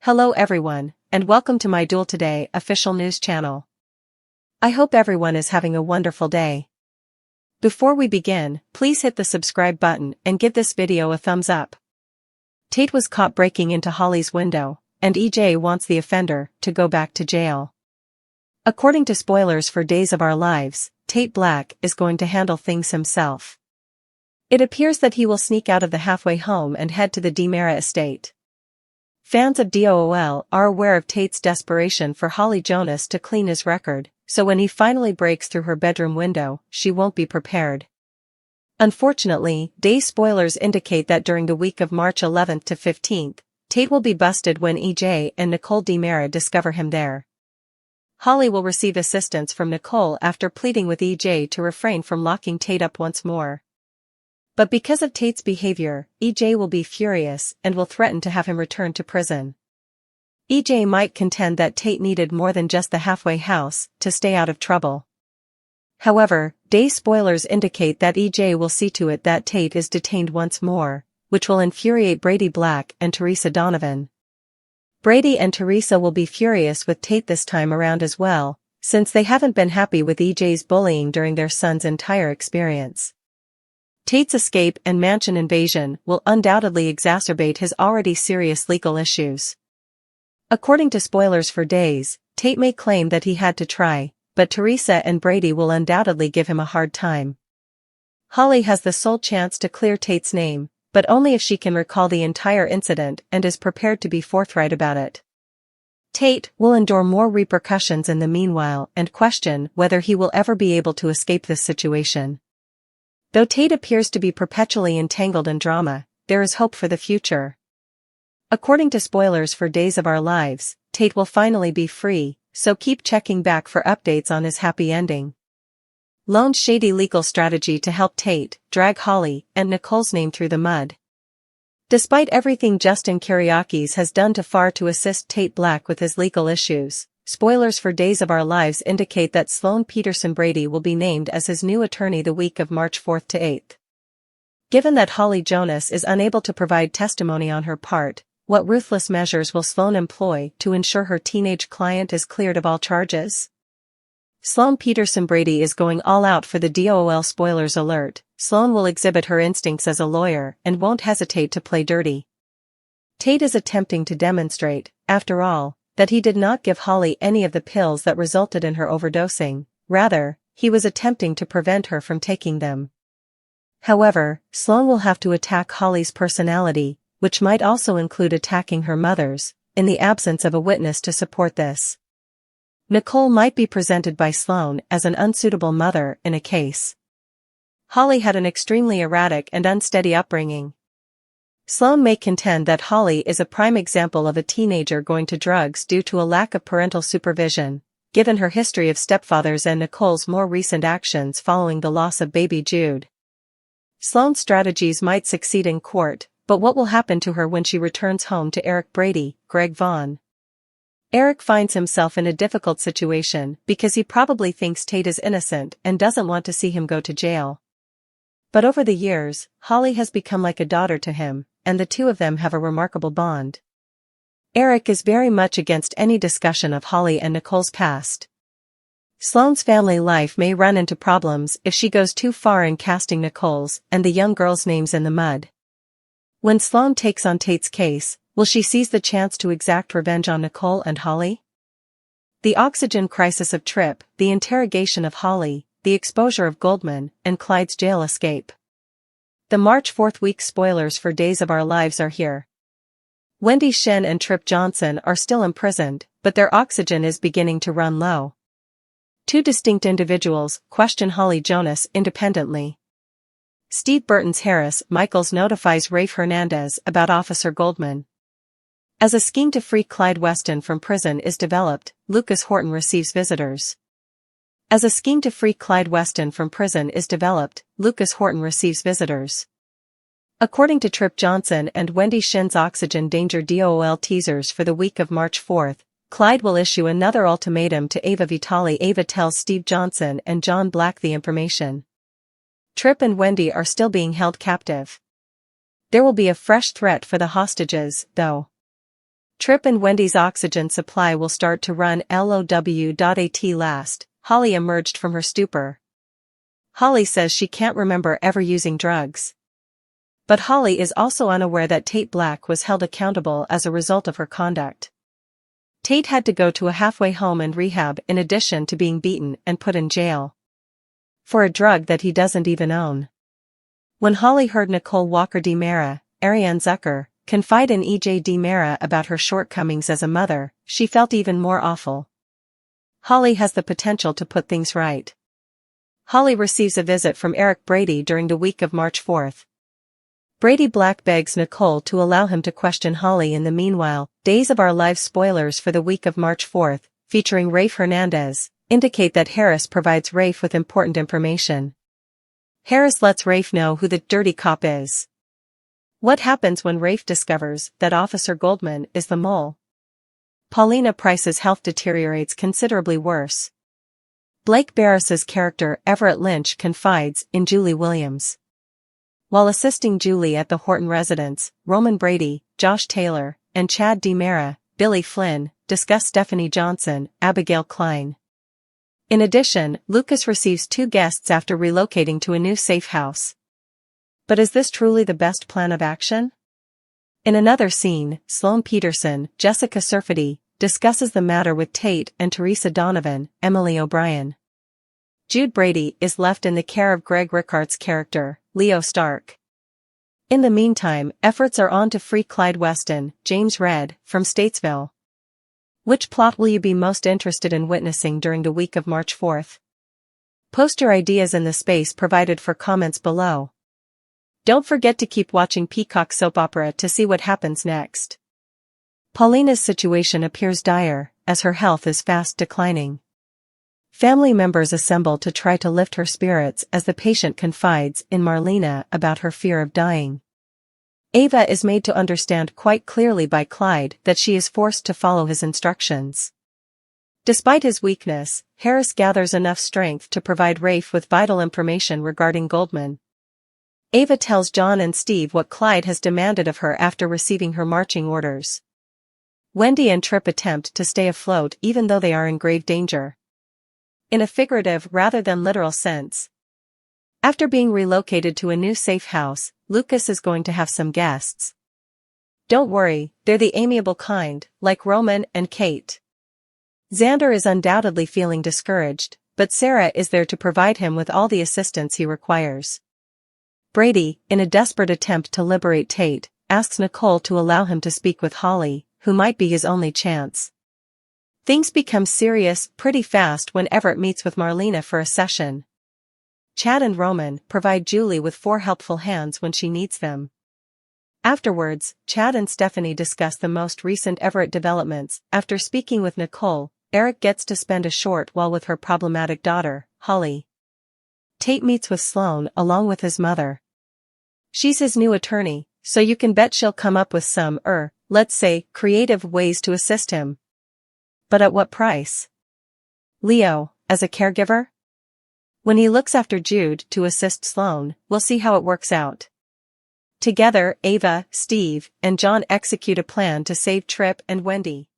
Hello everyone, and welcome to my Duel Today official news channel. I hope everyone is having a wonderful day. Before we begin, please hit the subscribe button and give this video a thumbs up. Tate was caught breaking into Holly's window, and EJ wants the offender to go back to jail. According to spoilers for Days of Our Lives, Tate Black is going to handle things himself. It appears that he will sneak out of the halfway home and head to the DiMera estate. Fans of DOOL are aware of Tate's desperation for Holly Jonas to clean his record, so when he finally breaks through her bedroom window, she won't be prepared. Unfortunately, day spoilers indicate that during the week of March 11th to 15th, Tate will be busted when EJ and Nicole DiMera discover him there. Holly will receive assistance from Nicole after pleading with EJ to refrain from locking Tate up once more. But because of Tate's behavior, EJ will be furious and will threaten to have him returned to prison. EJ might contend that Tate needed more than just the halfway house to stay out of trouble. However, day spoilers indicate that EJ will see to it that Tate is detained once more, which will infuriate Brady Black and Teresa Donovan. Brady and Teresa will be furious with Tate this time around as well, since they haven't been happy with EJ's bullying during their son's entire experience. Tate's escape and mansion invasion will undoubtedly exacerbate his already serious legal issues. According to spoilers for Days, Tate may claim that he had to try, but Teresa and Brady will undoubtedly give him a hard time. Holly has the sole chance to clear Tate's name, but only if she can recall the entire incident and is prepared to be forthright about it. Tate will endure more repercussions in the meanwhile and question whether he will ever be able to escape this situation. Though Tate appears to be perpetually entangled in drama, there is hope for the future. According to spoilers for Days of Our Lives, Tate will finally be free, so keep checking back for updates on his happy ending. Lone's shady legal strategy to help Tate drag Holly and Nicole's name through the mud. Despite everything Justin Kiriakis has done to assist Tate Black with his legal issues, spoilers for Days of Our Lives indicate that Sloan Peterson Brady will be named as his new attorney the week of March 4th to 8th. Given that Holly Jonas is unable to provide testimony on her part, what ruthless measures will Sloan employ to ensure her teenage client is cleared of all charges? Sloan Peterson Brady is going all out for the DOOL spoilers alert. Sloan will exhibit her instincts as a lawyer and won't hesitate to play dirty. Tate is attempting to demonstrate, after all, that he did not give Holly any of the pills that resulted in her overdosing, rather, he was attempting to prevent her from taking them. However, Sloan will have to attack Holly's personality, which might also include attacking her mother's, in the absence of a witness to support this. Nicole might be presented by Sloan as an unsuitable mother in a case. Holly had an extremely erratic and unsteady upbringing. Sloan may contend that Holly is a prime example of a teenager going to drugs due to a lack of parental supervision, given her history of stepfathers and Nicole's more recent actions following the loss of baby Jude. Sloan's strategies might succeed in court, but what will happen to her when she returns home to Eric Brady, Greg Vaughn? Eric finds himself in a difficult situation because he probably thinks Tate is innocent and doesn't want to see him go to jail. But over the years, Holly has become like a daughter to him, and the two of them have a remarkable bond. Eric is very much against any discussion of Holly and Nicole's past. Sloan's family life may run into problems if she goes too far in casting Nicole's and the young girl's names in the mud. When Sloan takes on Tate's case, will she seize the chance to exact revenge on Nicole and Holly? The oxygen crisis of Tripp, the interrogation of Holly, the exposure of Goldman, and Clyde's jail escape. The March 4th week spoilers for Days of Our Lives are here. Wendy Shin and Tripp Johnson are still imprisoned, but their oxygen is beginning to run low. Two distinct individuals question Holly Jonas independently. Steve Burton's Harris Michaels notifies Rafe Hernandez about Officer Goldman. As a scheme to free Clyde Weston from prison is developed, Lucas Horton receives visitors. As a scheme to free Clyde Weston from prison is developed, Lucas Horton receives visitors. According to Tripp Johnson and Wendy Shin's Oxygen Danger DOOL teasers for the week of March 4th, Clyde will issue another ultimatum to Ava Vitale. Ava tells Steve Johnson and John Black the information. Tripp and Wendy are still being held captive. There will be a fresh threat for the hostages, though. Trip and Wendy's oxygen supply will start to run low. At last, Holly emerged from her stupor. Holly says she can't remember ever using drugs. But Holly is also unaware that Tate Black was held accountable as a result of her conduct. Tate had to go to a halfway home and rehab in addition to being beaten and put in jail for a drug that he doesn't even own. When Holly heard Nicole Walker DiMera, Ariane Zucker, confide in EJ DiMera about her shortcomings as a mother, she felt even more awful. Holly has the potential to put things right. Holly receives a visit from Eric Brady during the week of March 4th. Brady Black begs Nicole to allow him to question Holly in the meanwhile. Days of Our Lives spoilers for the week of March 4th, featuring Rafe Hernandez, indicate that Harris provides Rafe with important information. Harris lets Rafe know who the dirty cop is. What happens when Rafe discovers that Officer Goldman is the mole? Paulina Price's health deteriorates considerably worse. Blake Barris's character Everett Lynch confides in Julie Williams. While assisting Julie at the Horton residence, Roman Brady, Josh Taylor, and Chad DiMera, Billy Flynn, discuss Stephanie Johnson, Abigail Klein. In addition, Lucas receives 2 guests after relocating to a new safe house. But is this truly the best plan of action? In another scene, Sloane Peterson, Jessica Surfety, discusses the matter with Tate and Teresa Donovan, Emily O'Brien. Jude Brady is left in the care of Greg Rickard's character, Leo Stark. In the meantime, efforts are on to free Clyde Weston, James Redd, from Statesville. Which plot will you be most interested in witnessing during the week of March 4th? Post your ideas in the space provided for comments below. Don't forget to keep watching Peacock Soap Opera to see what happens next. Paulina's situation appears dire, as her health is fast declining. Family members assemble to try to lift her spirits as the patient confides in Marlena about her fear of dying. Ava is made to understand quite clearly by Clyde that she is forced to follow his instructions. Despite his weakness, Harris gathers enough strength to provide Rafe with vital information regarding Goldman. Ava tells John and Steve what Clyde has demanded of her after receiving her marching orders. Wendy and Trip attempt to stay afloat even though they are in grave danger. In a figurative rather than literal sense. After being relocated to a new safe house, Lucas is going to have some guests. Don't worry, they're the amiable kind, like Roman and Kate. Xander is undoubtedly feeling discouraged, but Sarah is there to provide him with all the assistance he requires. Brady, in a desperate attempt to liberate Tate, asks Nicole to allow him to speak with Holly, who might be his only chance. Things become serious pretty fast when Everett meets with Marlena for a session. Chad and Roman provide Julie with 4 helpful hands when she needs them. Afterwards, Chad and Stephanie discuss the most recent Everett developments. After speaking with Nicole, Eric gets to spend a short while with her problematic daughter, Holly. Tate meets with Sloane along with his mother. She's his new attorney, so you can bet she'll come up with some, let's say, creative ways to assist him. But at what price? Leo, as a caregiver? When he looks after Jude to assist Sloane, we'll see how it works out. Together, Ava, Steve, and John execute a plan to save Trip and Wendy.